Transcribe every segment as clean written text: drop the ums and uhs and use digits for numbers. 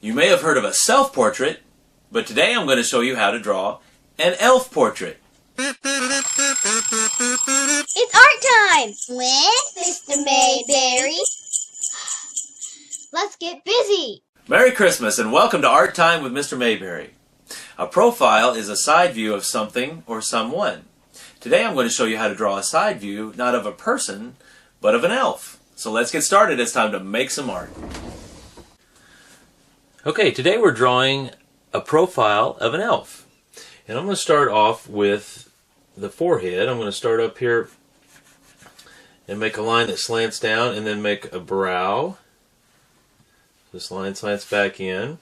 You may have heard of a self-portrait, but today I'm going to show you how to draw an elf portrait. It's art time with Mr. Mayberry. Let's get busy. Merry Christmas and welcome to Art Time with Mr. Mayberry. A profile is a side view of something or someone. Today I'm going to show you how to draw a side view, not of a person, but of an elf. So let's get started. It's time to make some art. Okay, today we're drawing a profile of an elf. And I'm going to start off with the forehead. I'm going to start up here and make a line that slants down and then make a brow. This line slants back in.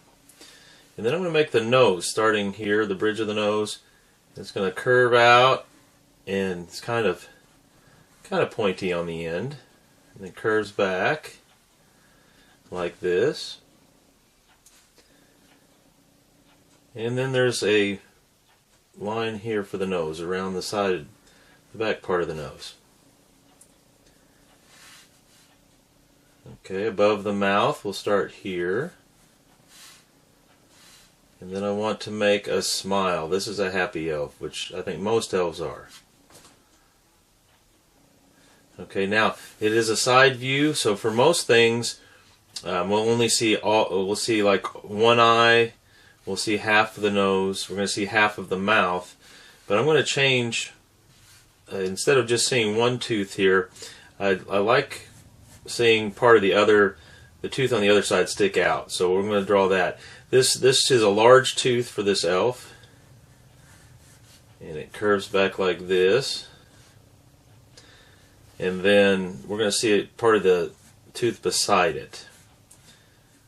And then I'm going to make the nose, starting here, the bridge of the nose. It's going to curve out and it's kind of pointy on the end. And it curves back like this. And then there's a line here for the nose around the side, the back part of the nose. Okay, above the mouth we'll start here. And then I want to make a smile. This is a happy elf, which I think most elves are. Okay, now it is a side view, so for most things we'll see like one eye. We'll see half of the nose. We're going to see half of the mouth. But I'm going to change, instead of just seeing one tooth here, I like seeing part of the tooth on the other side stick out. So we're going to draw that. This is a large tooth for this elf. And it curves back like this. And then we're going to see part of the tooth beside it.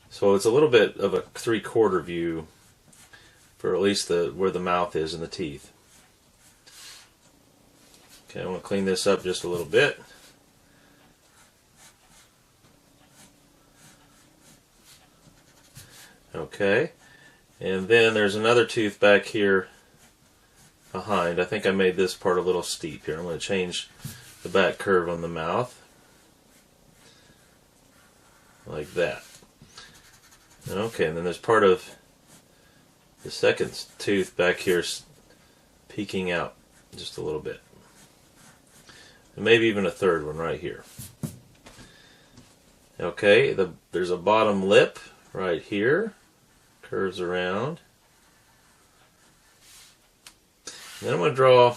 So it's a little bit of a 3/4 view for at least where the mouth is and the teeth. Okay, I want to clean this up just a little bit. Okay, and then there's another tooth back here behind. I think I made this part a little steep here. I'm going to change the back curve on the mouth like that. Okay, and then there's part of the second tooth back here peeking out just a little bit. And maybe even a third one right here. Okay, there's a bottom lip right here. Curves around. And then I'm going to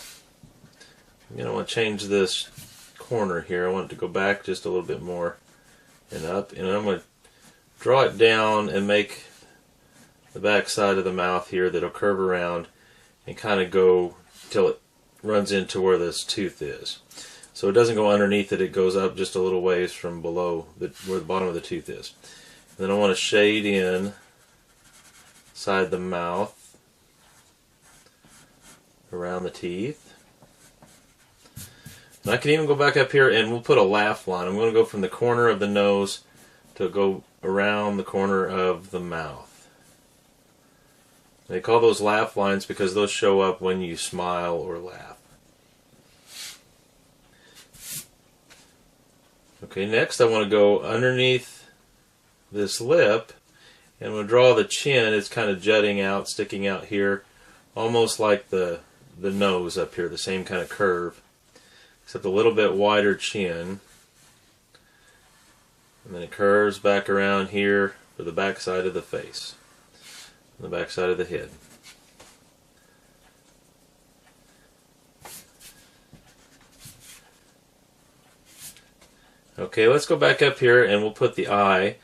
change this corner here. I want it to go back just a little bit more and up. And I'm going to draw it down and make the back side of the mouth here that'll curve around and kind of go till it runs into where this tooth is. So it doesn't go underneath it, it goes up just a little ways from below where the bottom of the tooth is. And then I want to shade in inside the mouth, around the teeth. And I can even go back up here and we'll put a laugh line. I'm going to go from the corner of the nose to go around the corner of the mouth. They call those laugh lines because those show up when you smile or laugh. Okay, next I want to go underneath this lip and I'm going to draw the chin. It's kind of jutting out, sticking out here, almost like the nose up here, the same kind of curve, except a little bit wider chin. And then it curves back around here for the back side of the face. The back side of the head. Okay, let's go back up here and we'll put the eye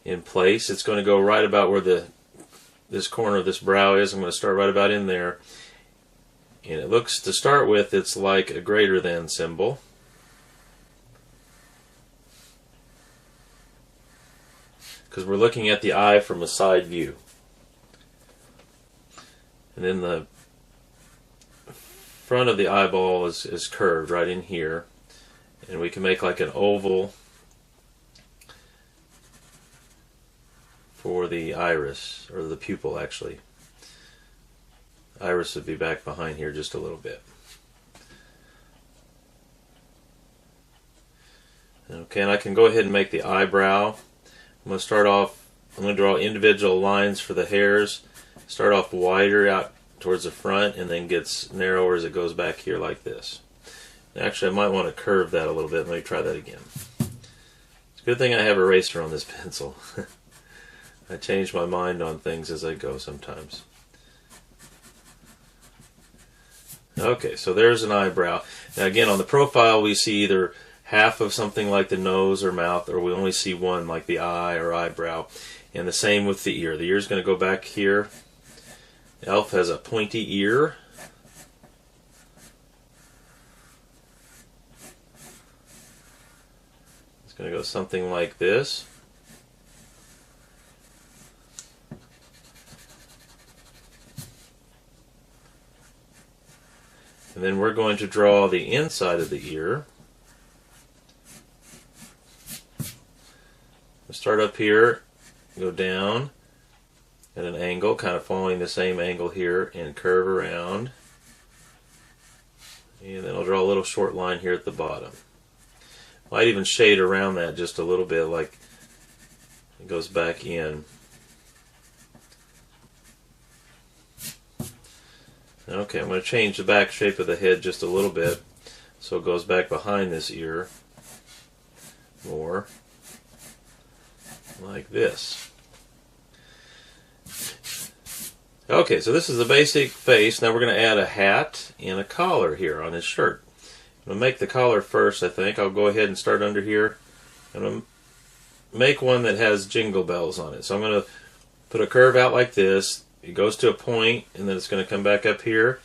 in place. It's going to go right about where this corner of this brow is. I'm going to start right about in there. And it looks, to start with, it's like a greater than symbol. Because we're looking at the eye from a side view. And then the front of the eyeball is curved right in here. And we can make like an oval for the iris, or the pupil actually. Iris would be back behind here just a little bit. Okay, and I can go ahead and make the eyebrow. I'm going to start off I'm going to draw individual lines for the hairs. Start off wider out towards the front and then gets narrower as it goes back here like this. Actually, I might want to curve that a little bit. Let me try that again. It's a good thing I have an eraser on this pencil. I change my mind on things as I go sometimes. Okay, so there's an eyebrow. Now again, on the profile we see either half of something like the nose or mouth, or we only see one like the eye or eyebrow. And the same with the ear. The ear is going to go back here. The elf has a pointy ear. It's going to go something like this. And then we're going to draw the inside of the ear. We'll start up here, go down at an angle, kind of following the same angle here, and curve around. And then I'll draw a little short line here at the bottom. Might even shade around that just a little bit, like it goes back in. Okay, I'm going to change the back shape of the head just a little bit so it goes back behind this ear more, like this. Okay, so this is the basic face. Now we're going to add a hat and a collar here on his shirt. I'm going to make the collar first, I think. I'll go ahead and start under here. I'm going to make one that has jingle bells on it. So I'm going to put a curve out like this. It goes to a point, and then it's going to come back up here.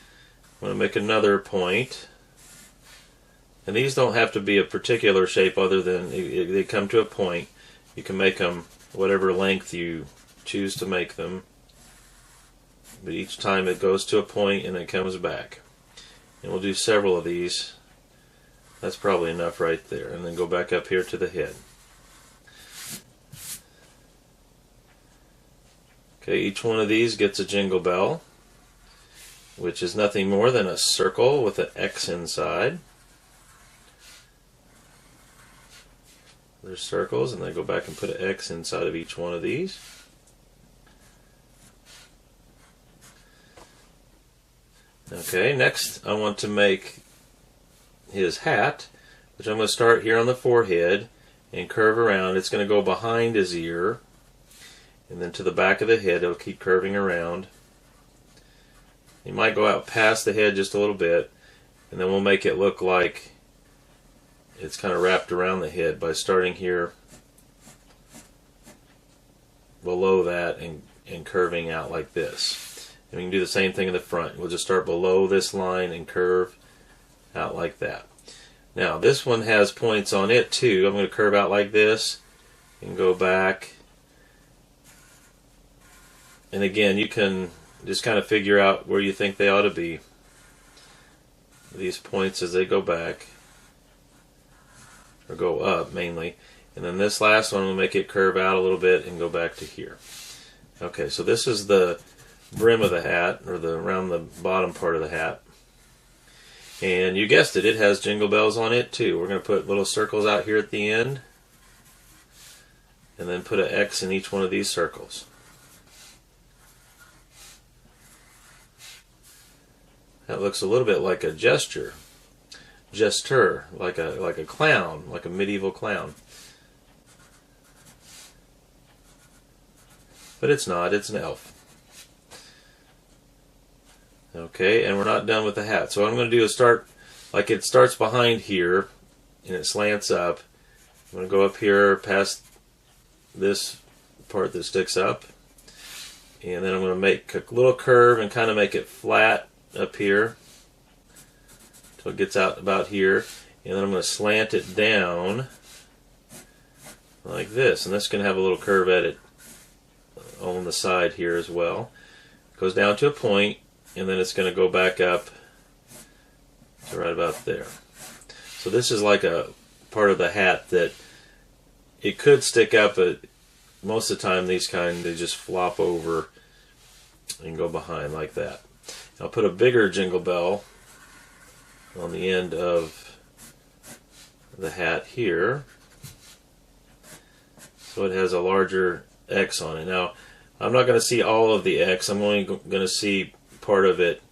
I'm going to make another point. And these don't have to be a particular shape other than they come to a point. You can make them whatever length you choose to make them. But each time it goes to a point and it comes back. And we'll do several of these. That's probably enough right there. And then go back up here to the head. Okay, each one of these gets a jingle bell, which is nothing more than a circle with an X inside. There's circles, and then go back and put an X inside of each one of these. Okay, next I want to make his hat, which I'm going to start here on the forehead and curve around. It's going to go behind his ear. And then to the back of the head, it'll keep curving around. You might go out past the head just a little bit, and then we'll make it look like it's kind of wrapped around the head by starting here below that and curving out like this. And we can do the same thing in the front. We'll just start below this line and curve out like that. Now this one has points on it too. I'm going to curve out like this and go back. And again, you can just kind of figure out where you think they ought to be. These points as they go back, or go up mainly. And then this last one will make it curve out a little bit and go back to here. Okay, so this is the brim of the hat, or around the bottom part of the hat. And you guessed it, it has jingle bells on it too. We're going to put little circles out here at the end, and then put an X in each one of these circles. That looks a little bit like a jester, like a clown, like a medieval clown. But it's not, it's an elf. Okay, and we're not done with the hat. So what I'm going to do is start, like it starts behind here, and it slants up. I'm going to go up here past this part that sticks up. And then I'm going to make a little curve and kind of make it flat up here until it gets out about here, and then I'm going to slant it down like this, and this is going to have a little curve at it on the side here as well. It goes down to a point, and then it's going to go back up to right about there. So this is like a part of the hat that it could stick up, but most of the time these they just flop over and go behind like that. I'll put a bigger jingle bell on the end of the hat here, so it has a larger X on it. Now, I'm not going to see all of the X. I'm only going to see part of it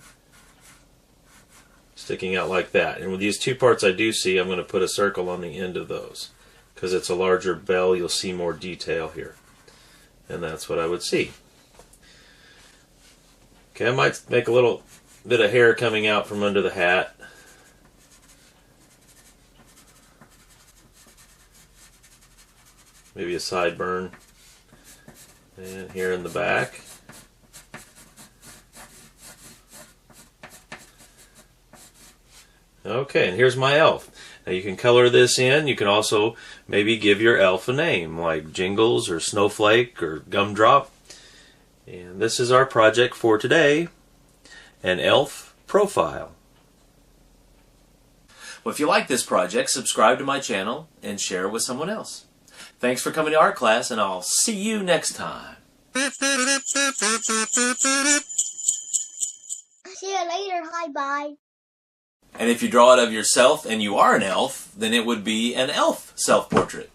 sticking out like that. And with these two parts I do see, I'm going to put a circle on the end of those. Because it's a larger bell, you'll see more detail here. And that's what I would see. Okay, I might make a little bit of hair coming out from under the hat. Maybe a sideburn. And here in the back. Okay, and here's my elf. Now you can color this in. You can also maybe give your elf a name like Jingles or Snowflake or Gumdrop. And this is our project for today, an elf profile. Well, if you like this project, subscribe to my channel and share it with someone else. Thanks for coming to art class, and I'll see you next time. See you later. Hi, bye. And if you draw it of yourself and you are an elf, then it would be an elf self-portrait.